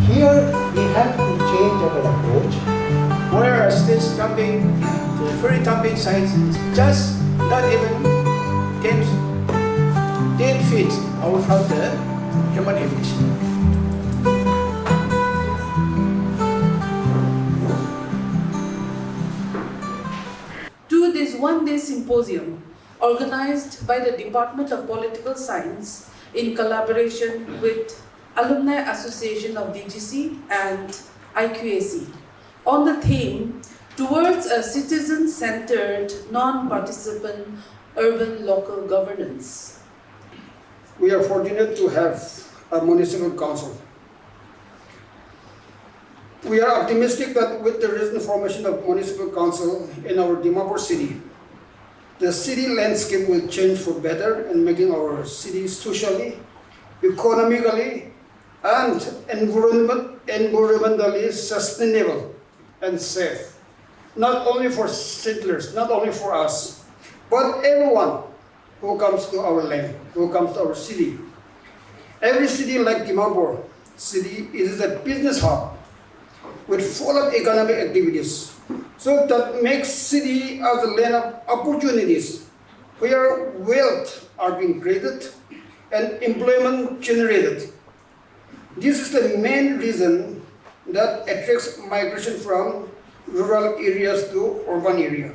Here we have to change our approach. Where stage jumping, the free jumping size is just not even 10 feet away from the human image. To this one-day symposium organized by the Department of Political Science in collaboration with Alumni Association of DGC and IQAC on the theme Towards a Citizen-Centered, Non-Participant Urban Local Governance. We are fortunate to have a municipal council. We are optimistic that with the recent formation of municipal council in our Dimapur city, the city landscape will change for better in making our city socially, economically, and environmentally sustainable and safe. Not only for settlers, not only for us, but everyone who comes to our land, who comes to our city. Every city like Dimapur city is a business hub with full of economic activities. So that makes city as a land of opportunities where wealth are being created and employment generated. This is the main reason that attracts migration from rural areas to urban area.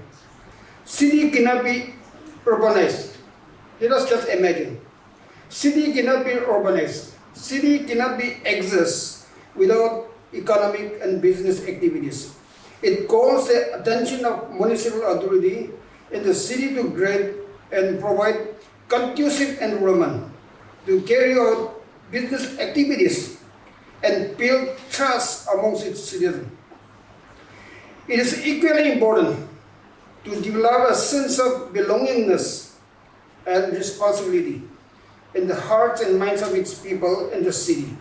City cannot be urbanized. Let us just imagine. City cannot be urbanized. City cannot be exist without economic and business activities. It calls the attention of municipal authority in the city to create and provide conducive environment to carry out business activities and build trust amongst its citizens. It is equally important to develop a sense of belongingness and responsibility in the hearts and minds of its people in the city,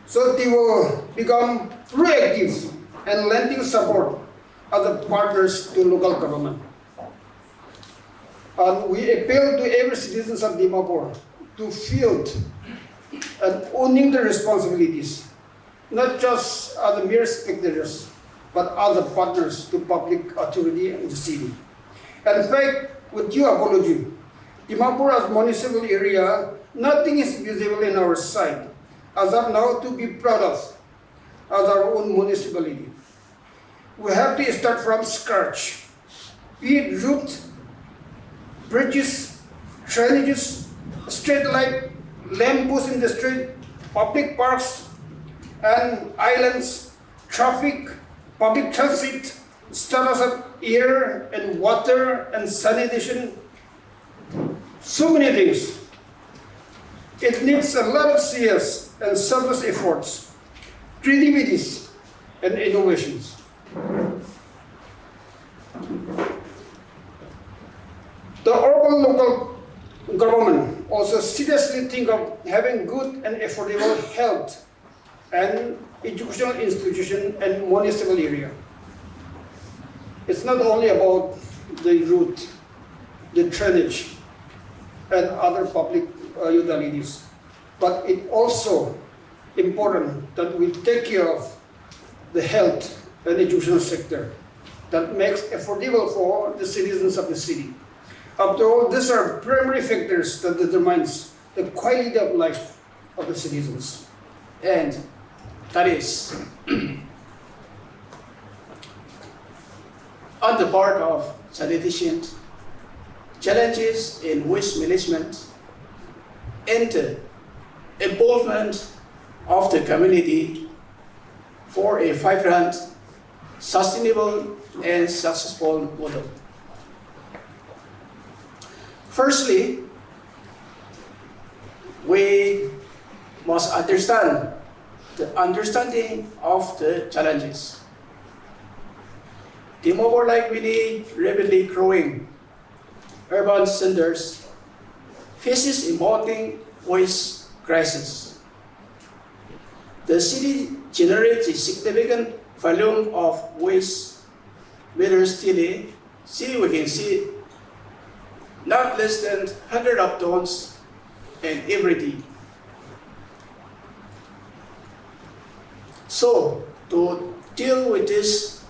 so they will become proactive and lending support as a partners to local government. And we appeal to every citizen of Dimapur to feel and owning the responsibilities, not just as mere spectators, but as the partners to public authority in the city. In fact, with due apology, Dimapur as municipal area, nothing is visible in our sight as of now to be proud of as our own municipality. We have to start from scratch, be it road, bridges, drainages, street light, lamp posts in the street, public parks and islands, traffic, public transit, standards of air and water and sanitation, so many things. It needs a lot of serious and selfless efforts, creativities, and innovations. The urban local government also seriously think of having good and affordable health and educational institution and municipal area. It's not only about the road, the drainage, and other public utilities, but it also important that we take care of the health and educational sector that makes affordable for the citizens of the city. After all, these are primary factors that determines the quality of life of the citizens. And that is on the part of sanitation, challenges in waste management, and the involvement of the community for a vibrant, sustainable, and successful model. Firstly, we must understand the understanding of the challenges. Timor, like many rapidly growing urban centers, faces a mounting waste crisis. The city generates a significant volume of waste meters daily. See, we can see not less than 100 of tons and every day. So, to deal with these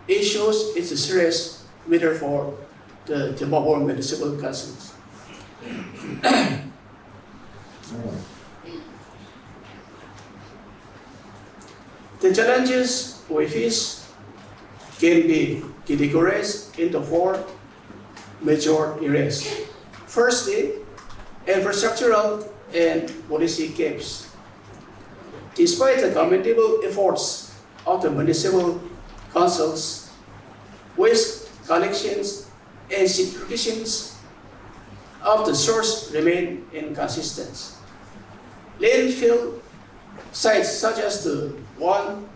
issues, it's a serious matter for the Timor Municipal Councils. The challenges we face can be categorized into four major areas. Firstly, infrastructural and policy gaps. Despite the commendable efforts of the municipal councils, waste collections and segregations of the source remain inconsistent. Landfill sites such as the one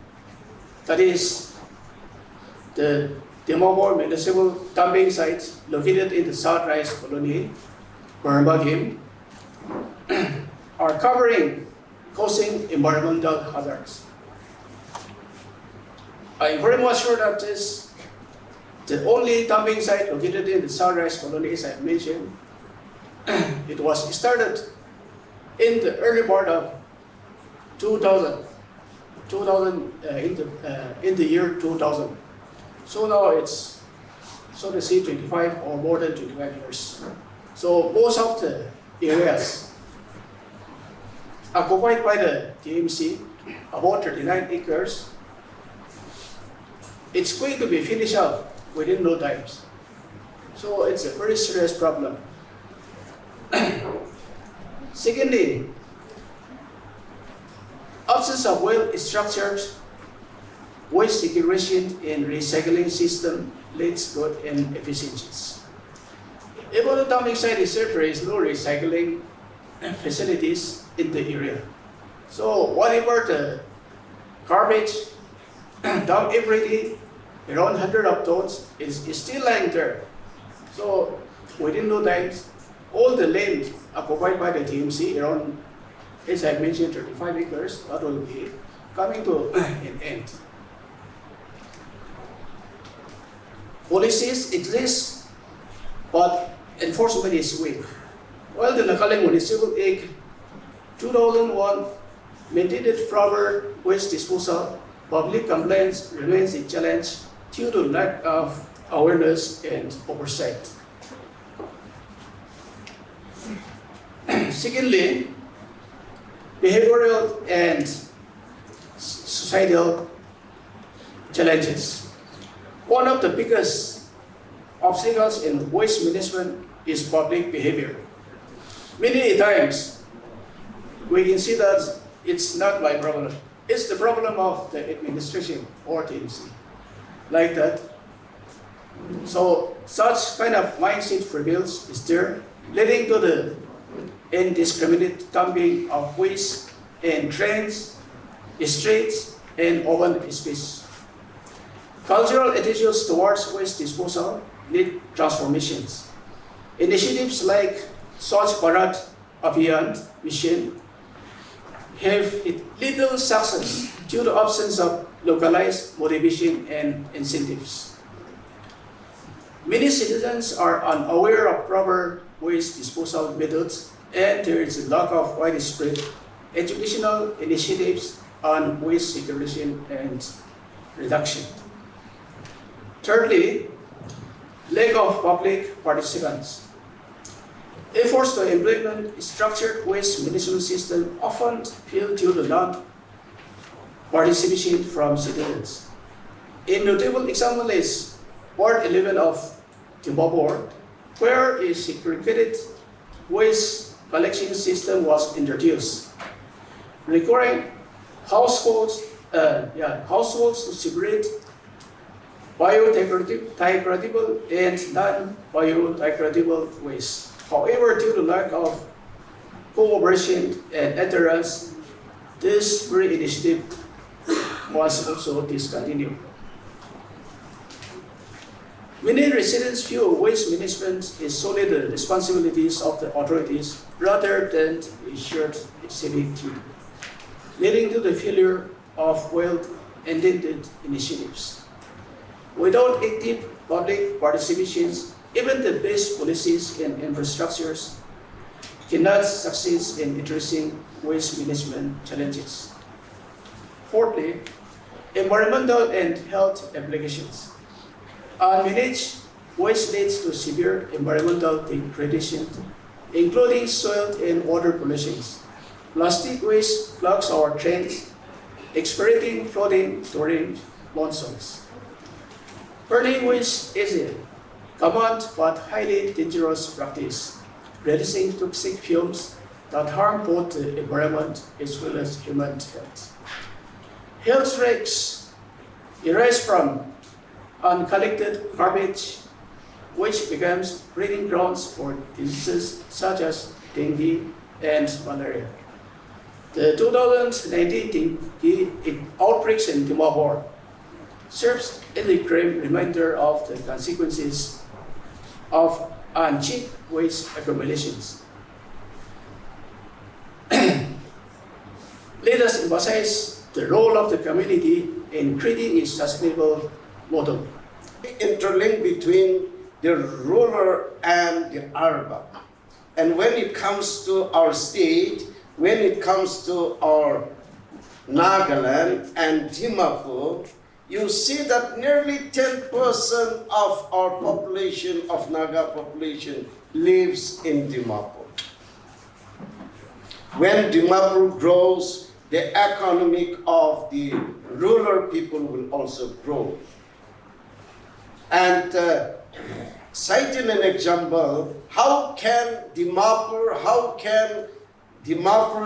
that is the Timor Municipal Dumping Site located in the Southrise Colony, Burmagim, are causing environmental hazards. I am very much sure that this the only dumping site located in the Sunrise Colony, as I mentioned. It was started in the early part of 2000 in the year 2000. So now it's, so to say, 25 or more than 25 years. So most of the areas occupied by the TMC, about 39 acres, it's going to be finished out within no time. So it's a very serious problem. Secondly, absence of well-structured waste segregation and recycling system leads to inefficiencies. Even the dumping site itself, there is no recycling facilities in the area. So whatever the garbage dumped every day, around 100 of tons, is still lying there. So within no time, all the land occupied by the TMC, around, as I mentioned, 35 acres, that will be coming to an end. Policies exist, but enforcement is weak. While the Nagaland Municipal Act 2001 mandated proper waste disposal, public complaints remains a challenge due to lack of awareness and oversight. Secondly, behavioral and societal challenges. One of the biggest obstacles in waste management is public behavior. Many times, we can see that it's not my problem. It's the problem of the administration or TMC, like that. So such kind of mindset prevails is there, leading to the indiscriminate dumping of waste in drains, streets, and open space. Cultural attitudes towards waste disposal need transformations. Initiatives like Swachh Bharat Abhiyan mission have little success due to absence of localized motivation and incentives. Many citizens are unaware of proper waste disposal methods, and there is a lack of widespread educational initiatives on waste segregation and reduction. Thirdly, lack of public participants. Efforts to implement a structured waste management system often fail due to non-participation from citizens. A notable example is Ward 11 of Timor, where a segregated waste collection system was introduced, requiring households to separate biodegradable and non-biodegradable waste. However, due to lack of cooperation and adherence, This very initiative was also discontinued. Many residents feel waste management is solely the responsibilities of the authorities rather than a shared civic duty, leading to the failure of well-intended initiatives. Without active public participation, even the best policies and infrastructures cannot succeed in addressing waste management challenges. Fourthly, environmental and health implications. Unmanaged waste leads to severe environmental degradation, including soil and water pollution. Plastic waste clogs our drains, expediting flooding during monsoons. Burning waste is a common but highly dangerous practice, releasing toxic fumes that harm both the environment as well as human health. Health risks arise from uncollected garbage, which becomes breeding grounds for diseases such as dengue and malaria. The 2019 dengue outbreaks in Dimapur serves as a grim reminder of the consequences of unchecked waste accumulations. Let us emphasize the role of the community in creating a sustainable model. Interlink between the rural and the urban. And when it comes to our state, when it comes to our Nagaland and Dimapur, you see that nearly 10% of our population, of Naga population, lives in Dimapur. When Dimapur grows, the economic of the rural people will also grow. And citing an example, how can Dimapur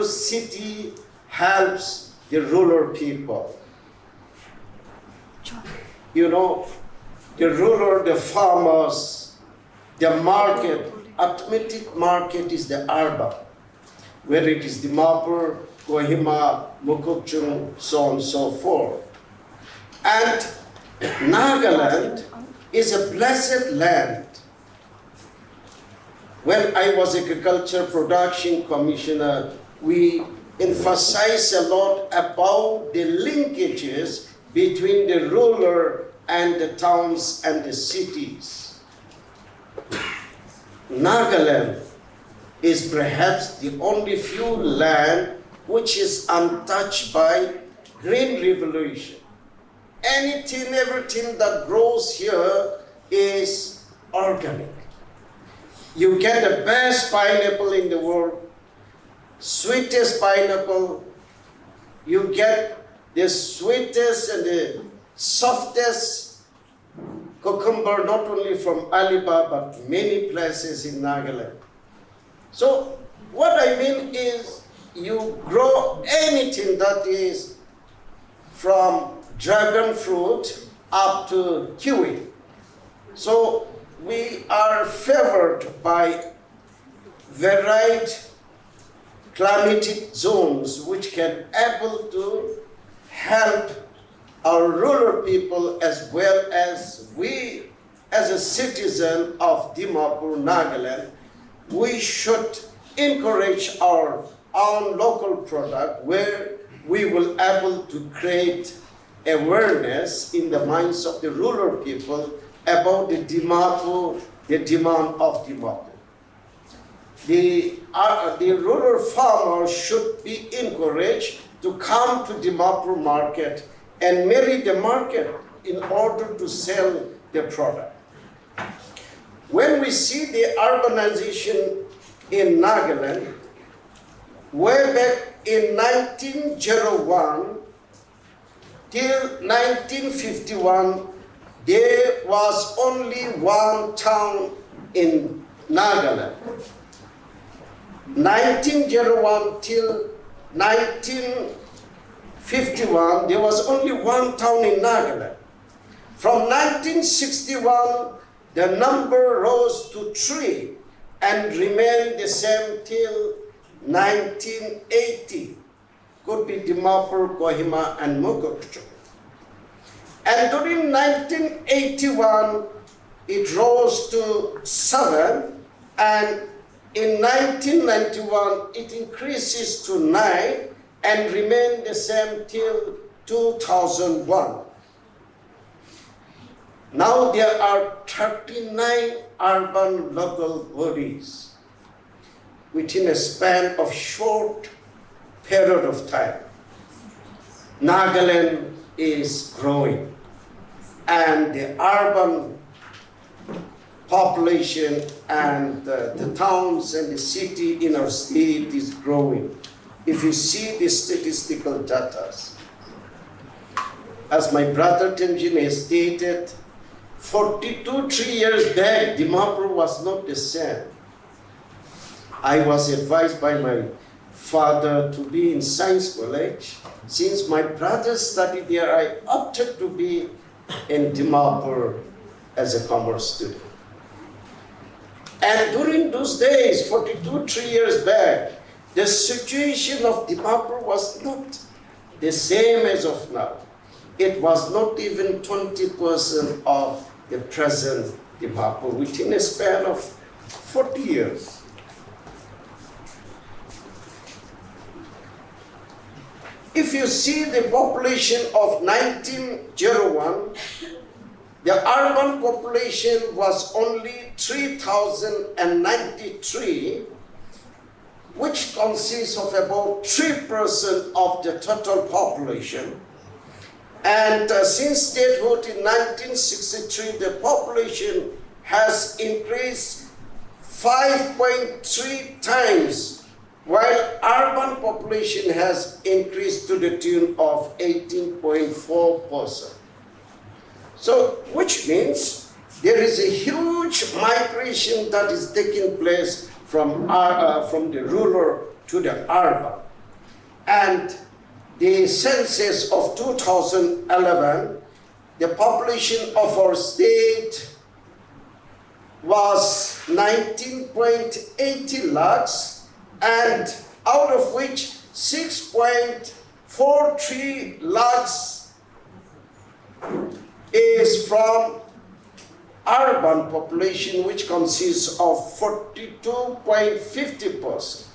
city helps the rural people? You know, the rural, the farmers, the market, automatic market is the urban, whether it is Dimapur, Kohima, Mukokchung, so on and so forth. And Nagaland is a blessed land. When I was Agriculture Production Commissioner, we emphasized a lot about the linkages between the rural and the towns and the cities. Nagaland is perhaps the only few land which is untouched by green revolution. Anything, everything that grows here is organic. You get the best pineapple in the world, sweetest pineapple. You get the sweetest and the softest cucumber, not only from Aliba, but many places in Nagaland. So what I mean is, you grow anything that is from dragon fruit up to kiwi. So we are favored by varied climatic zones which can able to help our rural people as well as we as a citizen of Dimapur, Nagaland. We should encourage our own local product where we will able to create awareness in the minds of the rural people about the Dimapur, the demand of Dimapur. The rural farmers should be encouraged to come to Dimapur market and marry the market in order to sell the product. When we see the urbanization in Nagaland, way back in 1901 till 1951, there was only one town in Nagaland. 1901 till 1951, there was only one town in Nagaland. From 1961, the number rose to 3 and remained the same till 1980. could be Dimapur, Kohima, and Mukokchung. And during 1981, it rose to 7, and in 1991, it increases to 9 and remained the same till 2001. Now there are 39 urban local bodies within a span of short period of time. Nagaland is growing, and the urban population and the towns and the city in our state is growing. If you see the statistical data, as my brother Temjin has stated, 3 years back, Dimapur was not the same. I was advised by my father to be in science college. Since my brother studied there, I opted to be in Dimapur as a commerce student. And during those days, 3 years back, the situation of Dimapur was not the same as of now. It was not even 20% of the present Dimapur within a span of 40 years. If you see the population of 1901, the urban population was only 3,093, which consists of about 3% of the total population. And since statehood in 1963, the population has increased 5.3 times, while urban population has increased to the tune of 18.4%. So, which means there is a huge migration that is taking place from the rural to the urban. And the census of 2011, the population of our state was 19.80 lakhs, and out of which 6.43 lakhs is from urban population, which consists of 42.50%.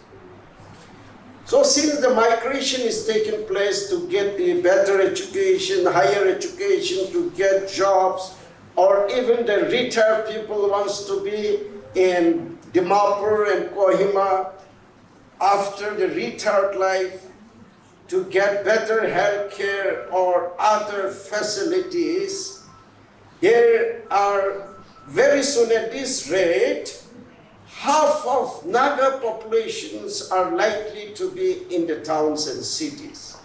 So since the migration is taking place to get the better education, higher education, to get jobs, or even the retired people wants to be in Dimapur and Kohima after the retired life to get better health care or other facilities, there are very soon at this rate, half of Naga populations are likely to be in the towns and cities.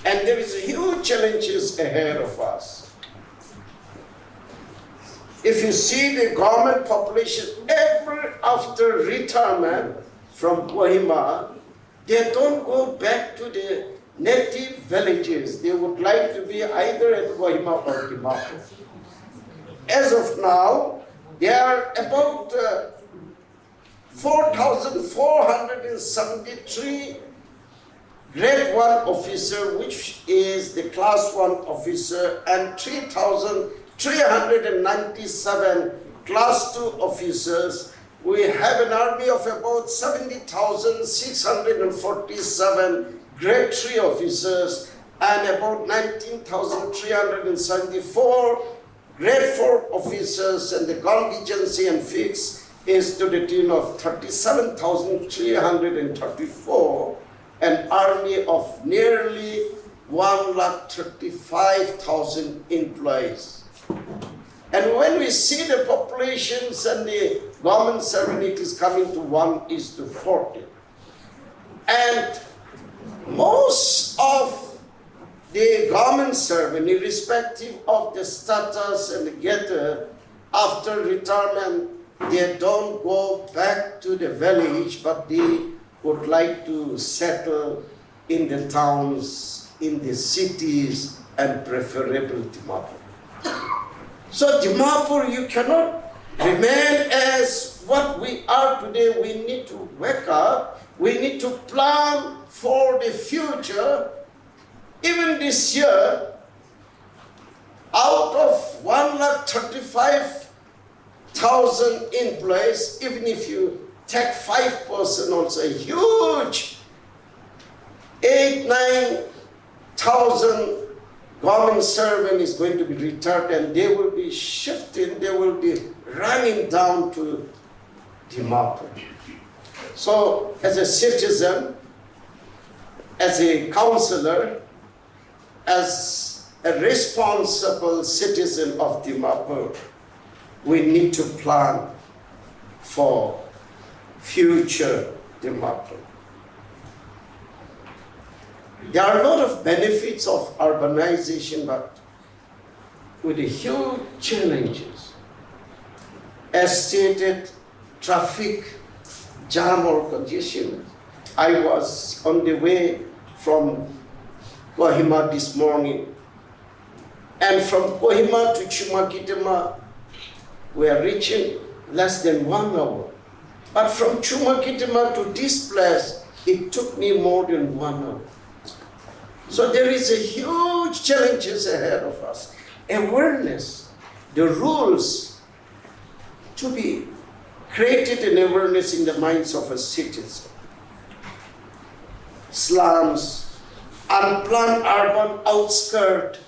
And there is huge challenges ahead of us. If you see the government population, ever after retirement from Kohima, they don't go back to the native villages. They would like to be either at Kohima or Dimapur. As of now, there are about 4,473 grade 1 officer, which is the class 1 officer, and 3,397 class 2 officers. We have an army of about 70,647 grade 3 officers and about 19,374 grade 4 officers, and the contingency and fixed is to the tune of 37,334, an army of nearly 135,000 employees. And when we see the populations and the government servant, it is coming to 1:40. And most of the government servant, irrespective of the status and the getter, after retirement, they don't go back to the village, but they would like to settle in the towns, in the cities, and preferably Dimapur. So Dimapur, you cannot remain as what we are today. We need to wake up we need to plan for the future. Even this year, out of 135,000 employees, even if you take 5%, also a huge 8,000-9,000 government servant is going to be retired, and they will be shifting, they will be running down to Dimapur. So as a citizen, as a councillor, as a responsible citizen of Dimapur, we need to plan for future Dimapur. There are a lot of benefits of urbanization, but with the huge challenges. As stated, traffic jam or congestion. I was on the way from Kohima this morning, and from Kohima to Chumakitema, we are reaching less than 1 hour. But from Chumakitema to this place, it took me more than 1 hour. So there is a huge challenges ahead of us. Awareness, the rules to be created an awareness in the minds of a citizen. Slums, unplanned urban outskirt.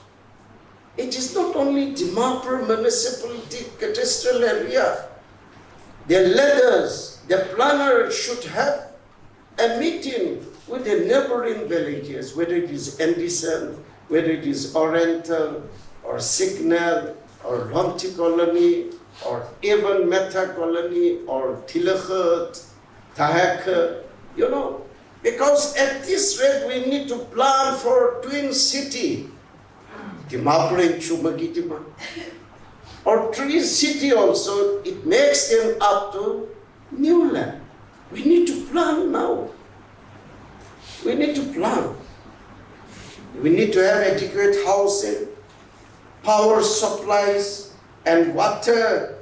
It is not only Dimapur municipality cadastral area. The leaders, the planners should have a meeting with the neighboring villages, whether it is Endison, whether it is Oriental, or Signal, or Lonti Colony, or even Meta Colony, or Tilakhat, Tahaka, because at this rate we need to plan for twin city, Dimapur and Chumagitima, or twin city also, it makes them up to Newland. We need to plan now. We need to plan. We need to have adequate housing, power supplies, and water,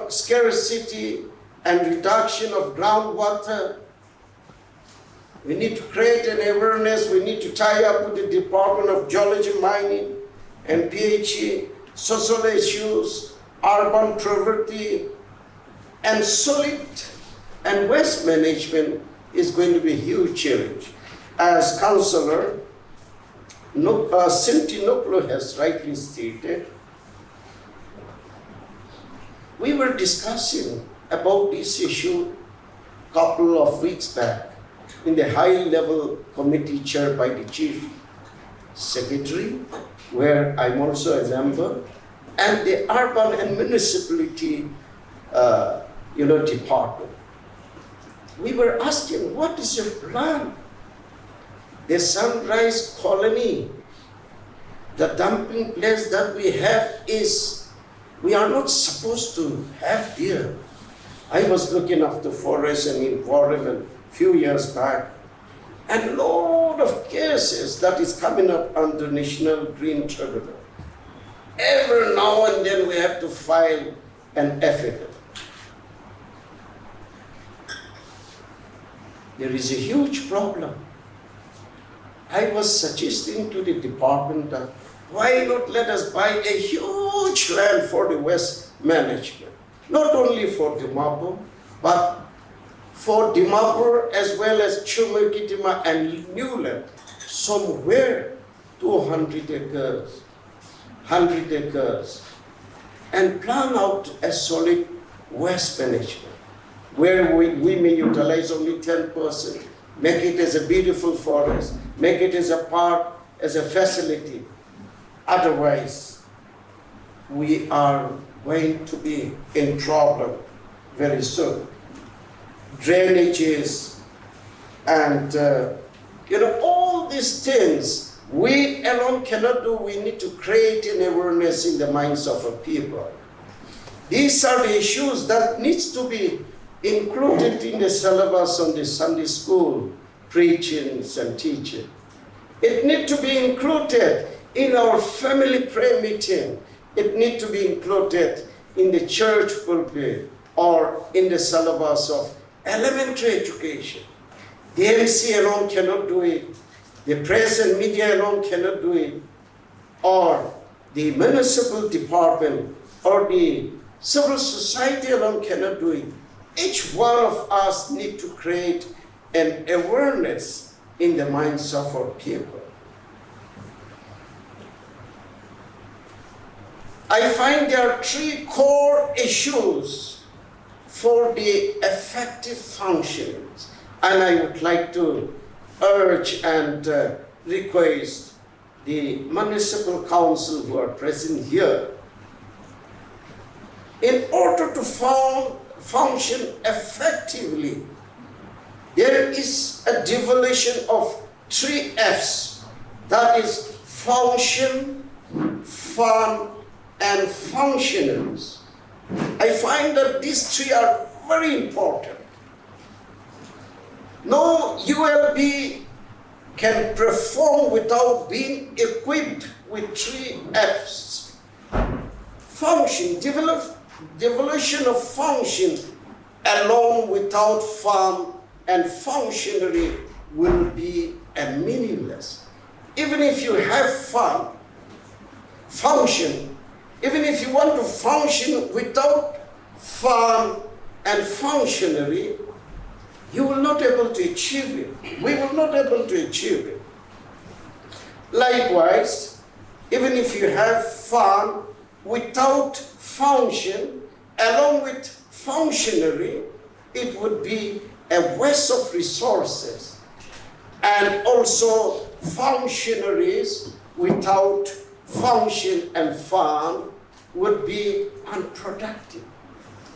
scarcity and reduction of groundwater. We need to create an awareness. We need to tie up with the Department of Geology, Mining, and PHE, social issues, urban poverty, and solid and waste management is going to be a huge challenge. As Councillor Sinti Noklo has rightly stated, we were discussing about this issue a couple of weeks back in the high-level committee chaired by the Chief Secretary, where I'm also a member, and the Urban and Municipality Department. We were asking, what is your plan? The Sunrise Colony, the dumping place that we have we are not supposed to have there. I was looking after forest and environment a few years back, and a lot of cases that is coming up under National Green Tribunal. Every now and then we have to file an affidavit. There is a huge problem. I was suggesting to the department that why not let us buy a huge land for the waste management, not only for Dimapur, but for Dimapur as well as Chumakitima and Newland, somewhere 200 acres, 100 acres, and plan out a solid waste management, where we may utilize only 10%, make it as a beautiful forest, make it as a park, as a facility. Otherwise, we are going to be in problem very soon. Drainages and all these things we alone cannot do. We need to create an awareness in the minds of our people. These are the issues that needs to be included in the syllabus on the Sunday school preachings and teaching. It needs to be included in our family prayer meeting. It needs to be included in the church pulpit or in the syllabus of elementary education. The MC alone cannot do it. The press and media alone cannot do it. Or the municipal department or the civil society alone cannot do it. Each one of us need to create an awareness in the minds of our people. I find there are three core issues for the effective functioning, and I would like to urge and request the municipal council who are present here, in order to function effectively, there is a devolution of 3 F's, that is function, fun, and functionaries. I find that these 3 are very important. No ULB can perform without being equipped with 3 F's. Function, devolution of function alone without fun and functionary will be meaningless. Even if you have fun, function, even if you want to function without fun and functionary, you will not be able to achieve it. We will not be able to achieve it. Likewise, even if you have fun without function, along with functionary, it would be a waste of resources. And also functionaries without function and fun would be unproductive.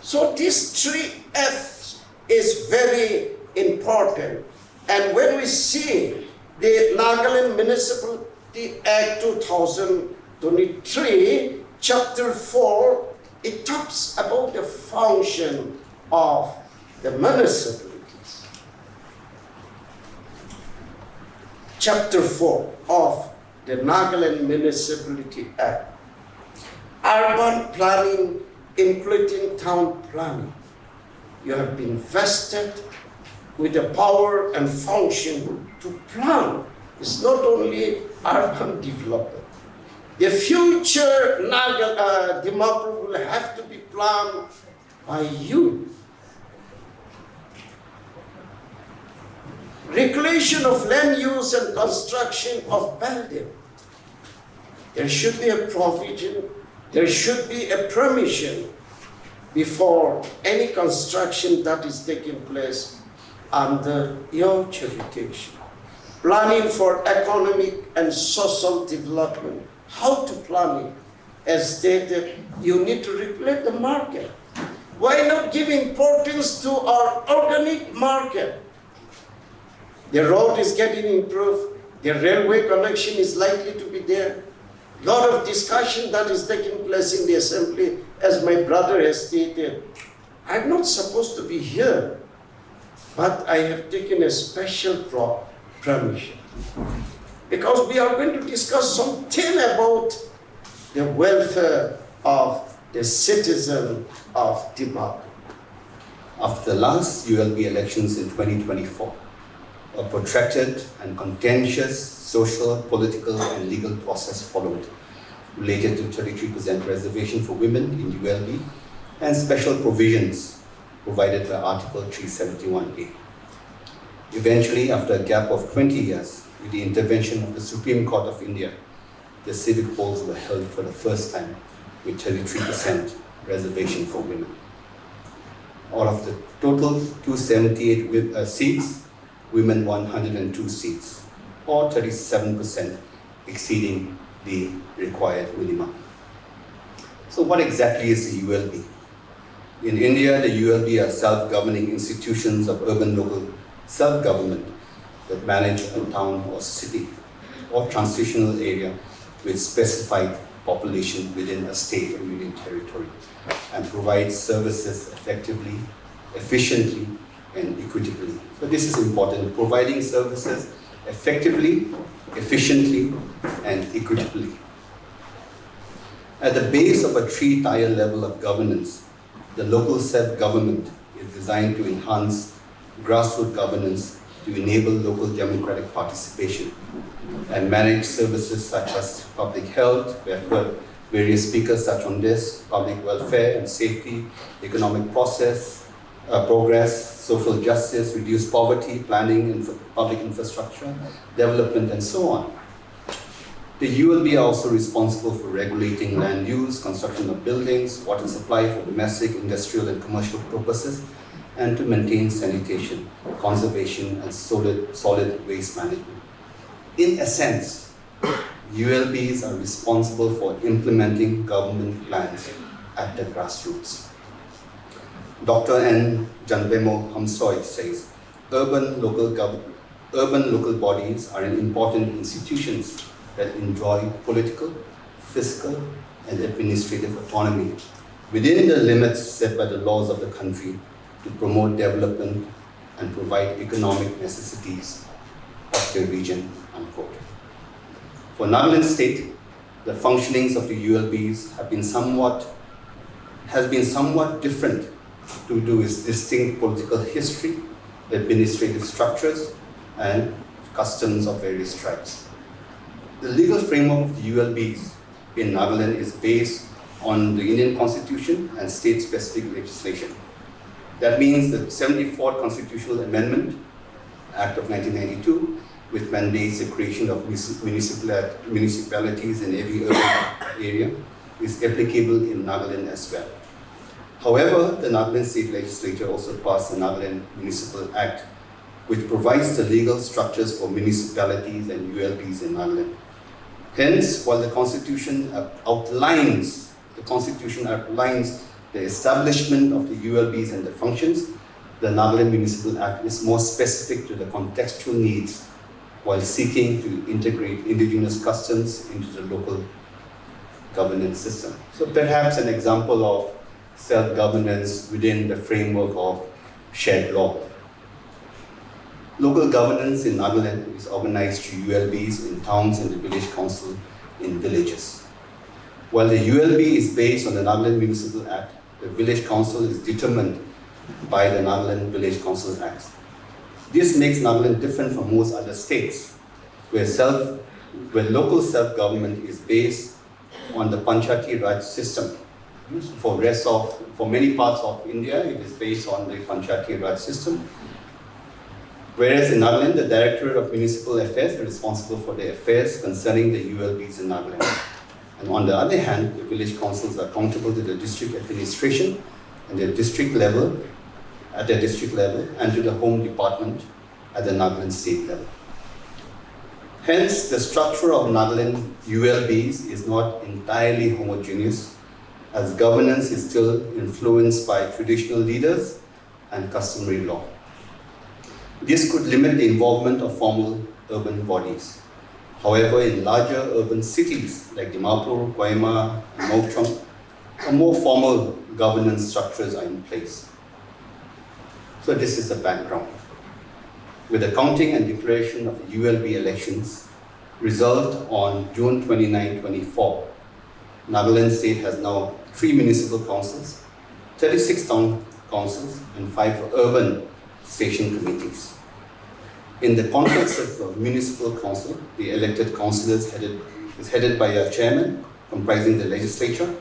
So these 3 F's is very important. And when we see the Nagaland Municipality Act 2023, Chapter 4, it talks about the function of the municipalities. Chapter 4 of the Nagaland Municipality Act. Urban planning, including town planning. You have been vested with the power and function to plan. It's not only urban development. The future Dimapur will have to be planned by you. Regulation of land use and construction of building. There should be a provision, there should be a permission before any construction that is taking place under your jurisdiction. Planning for economic and social development. How to plan it? As stated, you need to regulate the market. Why not give importance to our organic market? The road is getting improved. The railway connection is likely to be there. A lot of discussion that is taking place in the assembly, as my brother has stated. I'm not supposed to be here, but I have taken a special permission. Because we are going to discuss something about the welfare of the citizen of Dimapur. After the last ULB elections in 2024, a protracted and contentious social, political, and legal process followed related to 33% reservation for women in ULB and special provisions provided by Article 371A. Eventually, after a gap of 20 years, with the intervention of the Supreme Court of India, the civic polls were held for the first time with 33% reservation for women. Out of the total 278 seats, women won 102 seats, or 37%, exceeding the required minimum. So what exactly is the ULB? In India, the ULB are self-governing institutions of urban local self-government that manage a town or city or transitional area with specified population within a state or union territory and provide services effectively, efficiently, and equitably. So this is important, providing services effectively, efficiently, and equitably. At the base of a 3-tier level of governance, the local self-government is designed to enhance grassroots governance to enable local democratic participation and manage services such as public health. We have heard various speakers touch on this: public welfare and safety, economic progress, social justice, reduce poverty, planning, public infrastructure, development, and so on. The ULB are also responsible for regulating land use, construction of buildings, water supply for domestic, industrial, and commercial purposes, and to maintain sanitation, conservation, and solid waste management. In essence, ULBs are responsible for implementing government plans at the grassroots. Dr. N. Janbemo Hamsoy says, urban local bodies are important institutions that enjoy political, fiscal, and administrative autonomy within the limits set by the laws of the country to promote development and provide economic necessities of the region, unquote. For Nagaland State, the functionings of the ULBs has been somewhat different to do with distinct political history, administrative structures, and customs of various tribes. The legal framework of the ULBs in Nagaland is based on the Indian Constitution and state-specific legislation. That means the 74th Constitutional Amendment, Act of 1992, which mandates the creation of municipalities in every urban area, is applicable in Nagaland as well. However, the Nagaland State Legislature also passed the Nagaland Municipal Act, which provides the legal structures for municipalities and ULBs in Nagaland. Hence, while the Constitution outlines the establishment of the ULBs and the functions, the Nagaland Municipal Act is more specific to the contextual needs while seeking to integrate indigenous customs into the local governance system. So perhaps an example of self-governance within the framework of shared law. Local governance in Nagaland is organized through ULBs in towns and the village council in villages. While the ULB is based on the Nagaland Municipal Act, the village council is determined by the Nagaland Village Council Act. This makes Nagaland different from most other states, where local self-government is based on the Panchayati Raj system. For many parts of India, it is based on the Panchayati Raj system. Whereas in Nagaland, the Directorate of Municipal Affairs is responsible for the affairs concerning the ULBs in Nagaland. And on the other hand, the village councils are accountable to the district administration and the district level, and to the Home Department at the Nagaland state level. Hence, the structure of Nagaland ULBs is not entirely homogeneous, as governance is still influenced by traditional leaders and customary law. This could limit the involvement of formal urban bodies. However, in larger urban cities like Dimapur, Kohima, and Mokchong, a more formal governance structures are in place. So this is the background. With the counting and declaration of the ULB elections result on June 29, 2024, Nagaland State has now 3 municipal councils, 36 town councils, and 5 urban station committees. In the context of the municipal council, the elected councillors is headed by a chairman comprising the legislature,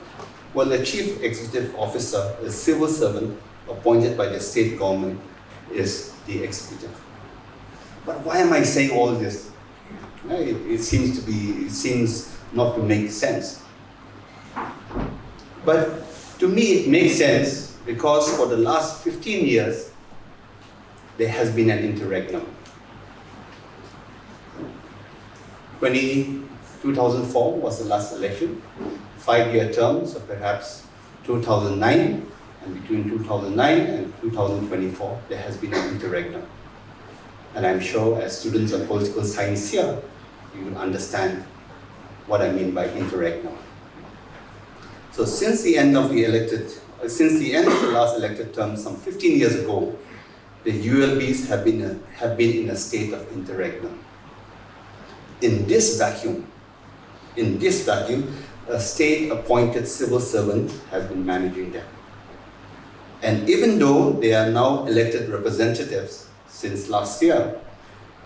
while the chief executive officer, a civil servant appointed by the state government, is the executive. But why am I saying all this? It seems not to make sense. But to me, it makes sense because for the last 15 years, there has been an interregnum. 2004 was the last election, 5-year term, so perhaps 2009, and between 2009 and 2024, there has been an interregnum. And I'm sure as students of political science here, you will understand what I mean by interregnum. So since the end of the last elected term, some 15 years ago, the ULBs have been in a state of interregnum. In this vacuum, a state-appointed civil servant has been managing them. And even though they are now elected representatives since last year,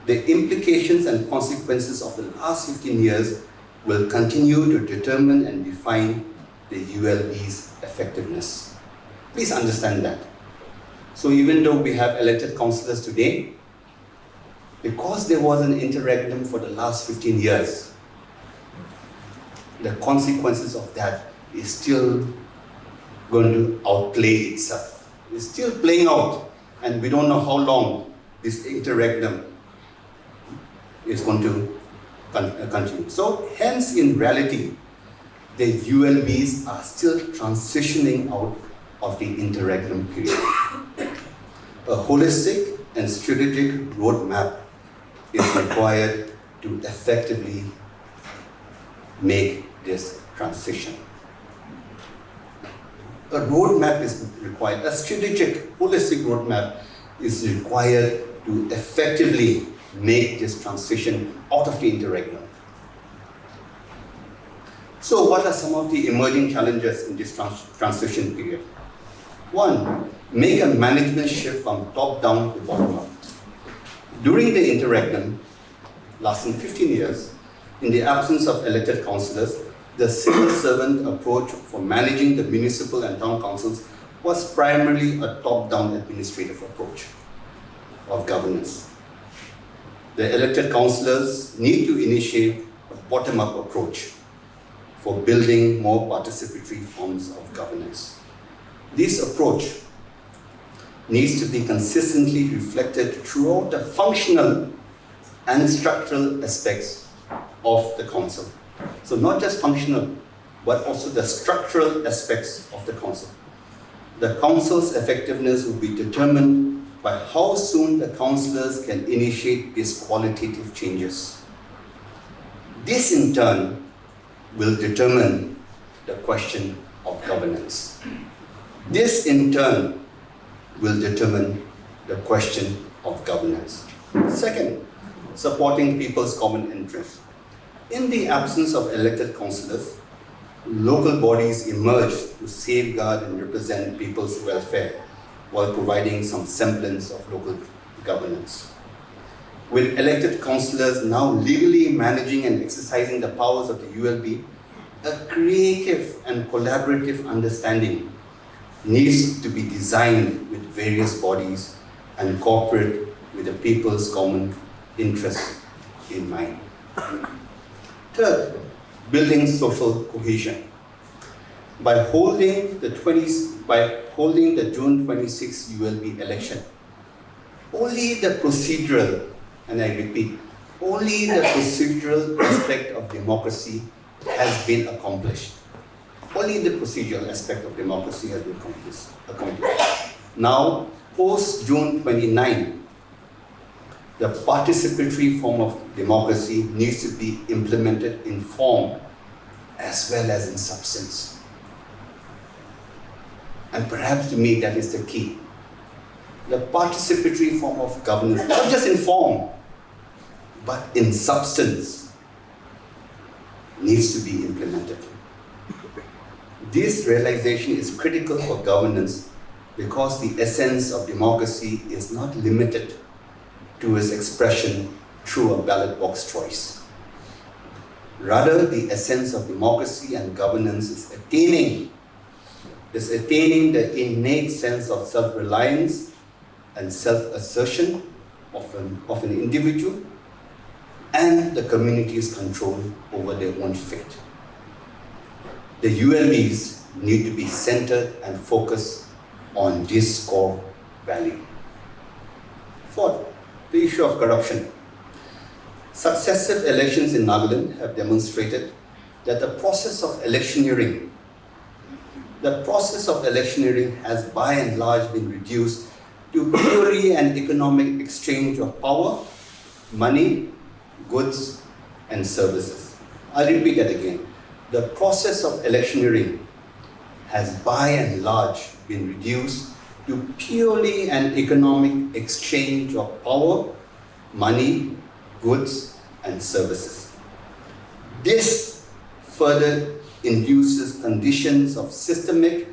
The implications and consequences of the last 15 years will continue to determine and define the ULB's effectiveness. Please understand that. So even though we have elected councillors today, because there was an interregnum for the last 15 years, the consequences of that is still going to outplay itself. It's still playing out, and we don't know how long this interregnum is going to continue. So hence, in reality, the ULBs are still transitioning out of the interregnum period. A holistic and strategic roadmap is required to effectively make this transition. A roadmap is required, a strategic, holistic roadmap is required to effectively make this transition out of the interregnum. So what are some of the emerging challenges in this transition period? One, make a management shift from top down to bottom up. During the interregnum, lasting 15 years, in the absence of elected councillors, the civil servant approach for managing the municipal and town councils was primarily a top-down administrative approach of governance. The elected councillors need to initiate a bottom-up approach for building more participatory forms of governance. This approach needs to be consistently reflected throughout the functional and structural aspects of the council. So not just functional, but also the structural aspects of the council. The council's effectiveness will be determined by how soon the councillors can initiate these qualitative changes. This in turn will determine the question of governance. This in turn will determine the question of governance. Second, supporting people's common interest. In the absence of elected councillors, local bodies emerge to safeguard and represent people's welfare while providing some semblance of local governance. With elected councillors now legally managing and exercising the powers of the ULB, a creative and collaborative understanding needs to be designed with various bodies and cooperate with the people's common interests in mind. Third, building social cohesion. By holding the June 26 ULB election, only the procedural, and I repeat, only the procedural aspect of democracy has been accomplished. Only the procedural aspect of democracy has been accomplished. Now, post June 29, the participatory form of democracy needs to be implemented in form as well as in substance. And perhaps to me that is the key. The participatory form of governance, not just in form, but in substance, needs to be implemented. This realization is critical for governance because the essence of democracy is not limited to its expression through a ballot box choice. Rather, the essence of democracy and governance is attaining the innate sense of self-reliance and self-assertion of an individual and the community's control over their own fate. The ULBs need to be centered and focused on this core value. Fourth, the issue of corruption. Successive elections in Nagaland have demonstrated that the process of electioneering has by and large been reduced to purely an economic exchange of power, money, goods, and services. I'll repeat that again. The process of electioneering has by and large been reduced to purely an economic exchange of power, money, goods, and services. This further induces conditions of systemic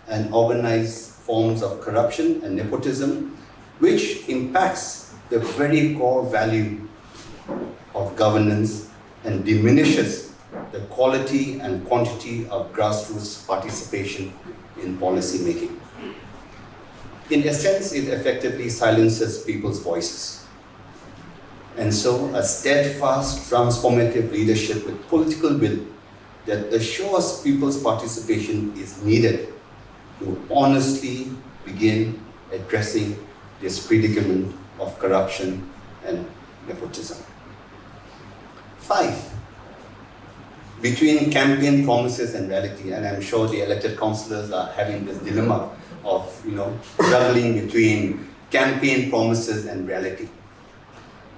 and organized forms of corruption and nepotism, which impacts the very core value of governance and diminishes the quality and quantity of grassroots participation in policy making. In essence, it effectively silences people's voices. And so, a steadfast, transformative leadership with political will that assures people's participation is needed to honestly begin addressing this predicament of corruption and nepotism. 5. Between campaign promises and reality, and I'm sure the elected councillors are having this dilemma of, juggling between campaign promises and reality.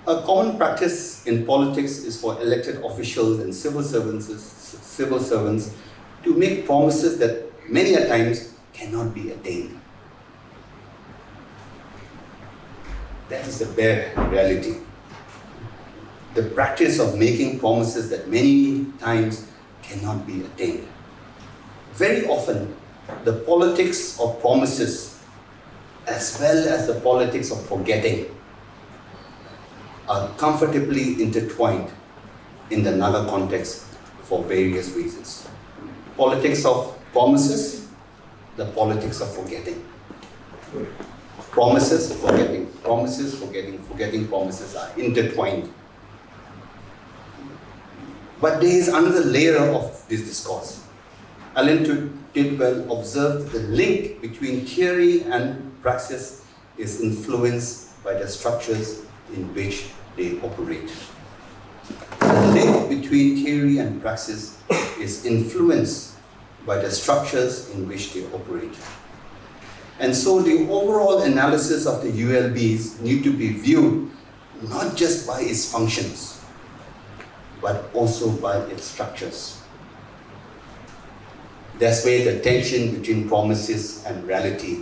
A common practice in politics is for elected officials and civil servants to make promises that many a times cannot be attained. That is the bare reality. The practice of making promises that many times cannot be attained. Very often, the politics of promises, as well as the politics of forgetting, are comfortably intertwined in the Naga context for various reasons. Politics of promises, the politics of forgetting. Promises, forgetting. Promises, forgetting. Forgetting promises are intertwined. But there is another layer of this discourse. Alan Tidwell observed the link between theory and praxis is influenced by the structures in which they operate. The link between theory and praxis is influenced by the structures in which they operate. And so the overall analysis of the ULBs need to be viewed not just by its functions, but also by its structures. That's where the tension between promises and reality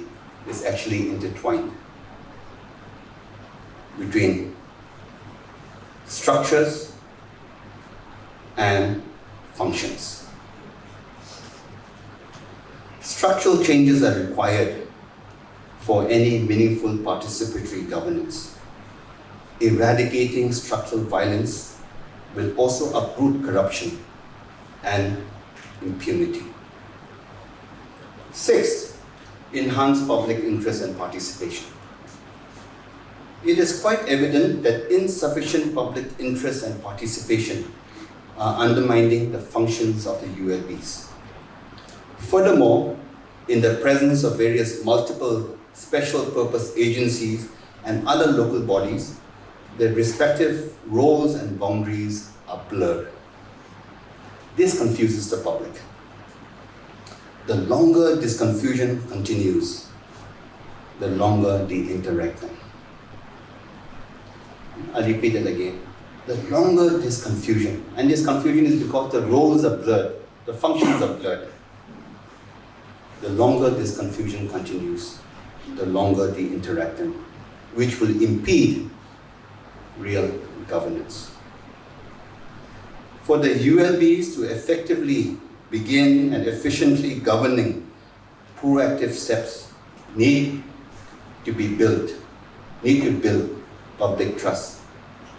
is actually intertwined. Between structures and functions. Structural changes are required for any meaningful participatory governance. Eradicating structural violence will also uproot corruption and impunity. 6. Enhance public interest and participation. It is quite evident that insufficient public interest and participation are undermining the functions of the ULBs. Furthermore, in the presence of various multiple special purpose agencies and other local bodies, their respective roles and boundaries are blurred. This confuses the public. The longer this confusion continues, the longer they interact. I'll repeat it again. The longer this confusion, and this confusion is because the roles are blurred, the functions are blurred. The longer this confusion continues, the longer they interact, which will impede real governance. For the ULBs to effectively begin and efficiently governing, proactive steps need to build public trust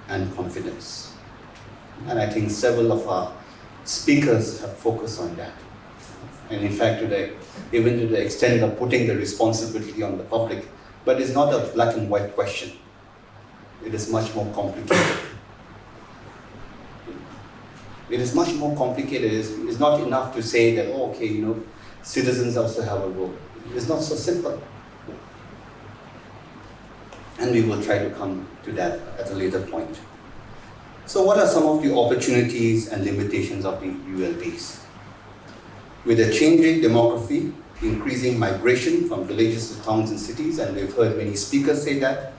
and confidence. And I think several of our speakers have focused on that. And in fact, even to the extent of putting the responsibility on the public, but it's not a black and white question. It is much more complicated. It is much more complicated. It's not enough to say that, oh, okay, citizens also have a role. It's not so simple. And we will try to come to that at a later point. So what are some of the opportunities and limitations of the ULBs? With a changing demography, increasing migration from villages to towns and cities, and we've heard many speakers say that,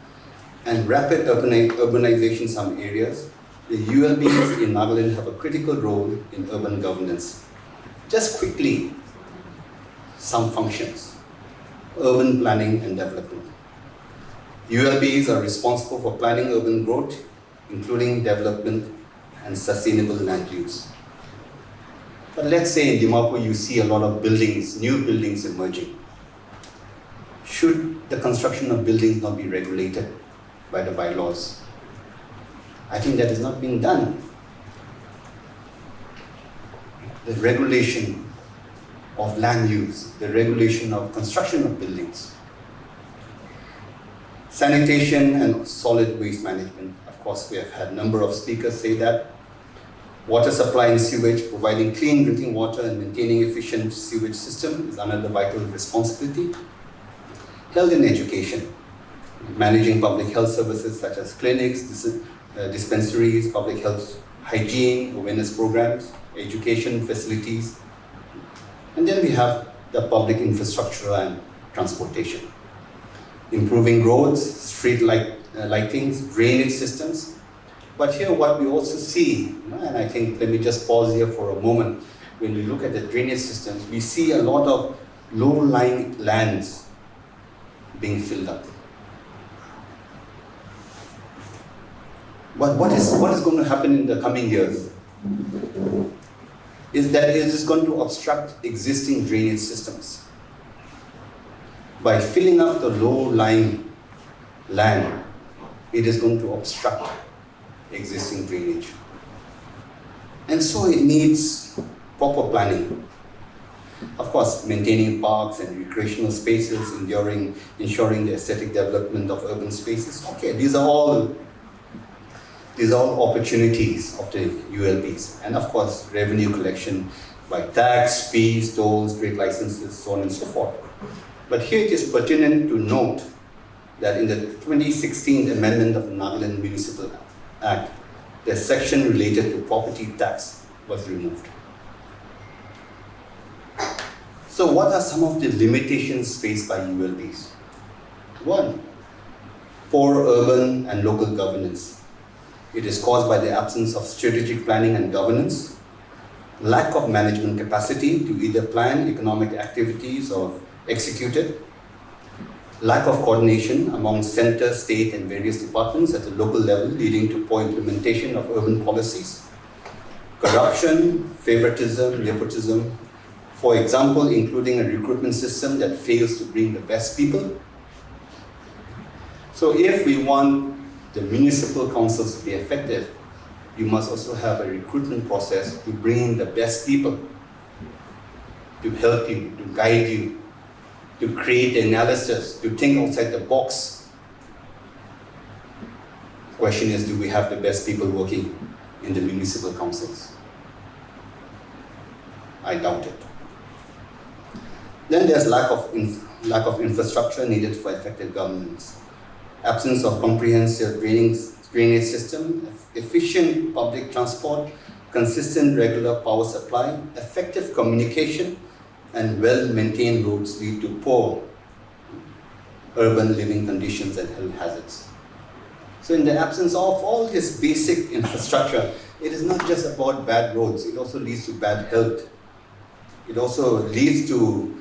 and rapid urbanization in some areas, the ULBs in Nagaland have a critical role in urban governance. Just quickly, some functions. Urban planning and development. ULBs are responsible for planning urban growth, including development and sustainable land use. But let's say in Dimapur you see a lot of buildings, new buildings emerging. Should the construction of buildings not be regulated? by the bylaws. I think that is not being done. The regulation of land use, the regulation of construction of buildings, sanitation and solid waste management. Of course, we have had a number of speakers say that. Water supply and sewage, providing clean drinking water and maintaining efficient sewage system is another vital responsibility. Health and education, managing public health services such as clinics, dispensaries, public health hygiene, awareness programs, education facilities. And then we have the public infrastructure and transportation. Improving roads, street lightings, drainage systems. But here what we also see, and I think let me just pause here for a moment. When we look at the drainage systems, we see a lot of low-lying lands being filled up. But what is going to happen in the coming years is that it is going to obstruct existing drainage systems. By filling up the low-lying land, it is going to obstruct existing drainage. And so it needs proper planning. Of course, maintaining parks and recreational spaces, ensuring the aesthetic development of urban spaces. Okay, these are all opportunities of the ULBs. And of course, revenue collection by tax, fees, tolls, trade licenses, so on and so forth. But here it is pertinent to note that in the 2016 amendment of the Nagaland Municipal Act, the section related to property tax was removed. So what are some of the limitations faced by ULBs? One, poor urban and local governance. It is caused by the absence of strategic planning and governance, lack of management capacity to either plan economic activities or execute it, lack of coordination among center, state, and various departments at the local level, leading to poor implementation of urban policies, corruption, favoritism, nepotism, for example, including a recruitment system that fails to bring the best people. So if we want the municipal councils to be effective, you must also have a recruitment process to bring in the best people, to help you, to guide you, to create analysis, to think outside the box. The question is, do we have the best people working in the municipal councils? I doubt it. Then there's lack of infrastructure needed for effective governance. Absence of comprehensive drainage system, efficient public transport, consistent regular power supply, effective communication, and well-maintained roads lead to poor urban living conditions and health hazards. So in the absence of all this basic infrastructure, it is not just about bad roads, it also leads to bad health. It also leads to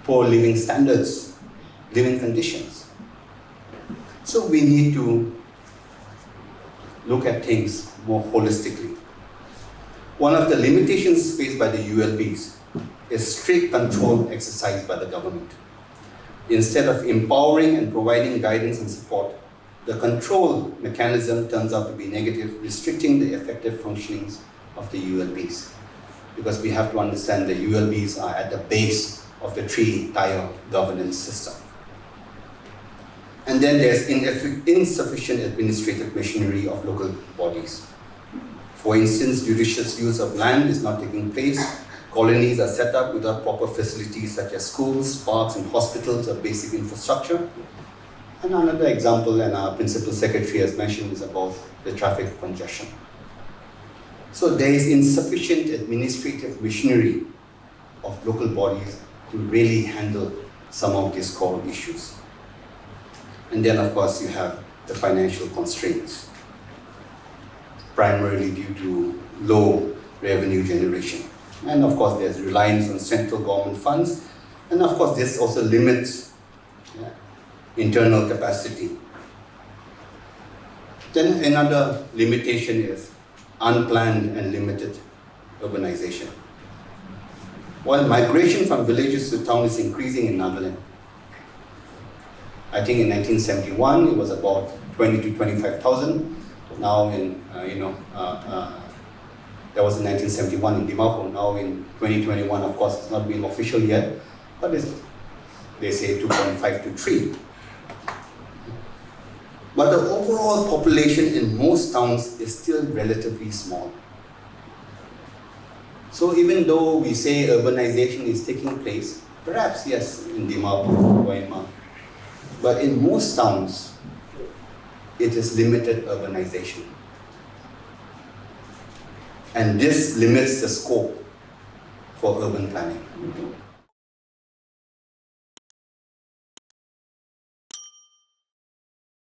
poor living standards, living conditions. So we need to look at things more holistically. One of the limitations faced by the ULBs is strict control exercised by the government. Instead of empowering and providing guidance and support, the control mechanism turns out to be negative, restricting the effective functionings of the ULBs. Because we have to understand the ULBs are at the base of the three-tier governance system. And then there's insufficient administrative machinery of local bodies. For instance, judicious use of land is not taking place. Colonies are set up without proper facilities such as schools, parks, and hospitals or basic infrastructure. And another example, and our principal secretary has mentioned, is about the traffic congestion. So there is insufficient administrative machinery of local bodies to really handle some of these core issues. And then, of course, you have the financial constraints, primarily due to low revenue generation. And of course, there's reliance on central government funds. And of course, this also limits internal capacity. Then another limitation is unplanned and limited urbanization. While migration from villages to town is increasing in Nagaland, I think in 1971 it was about 20 to 25,000. Now that was in 1971 in Dimapur. Now in 2021, of course, it's not been official yet, but they say 2.5 to 3. But the overall population in most towns is still relatively small. So even though we say urbanization is taking place, perhaps yes, in Dimapur, Waima, but in most towns, it is limited urbanization. And this limits the scope for urban planning.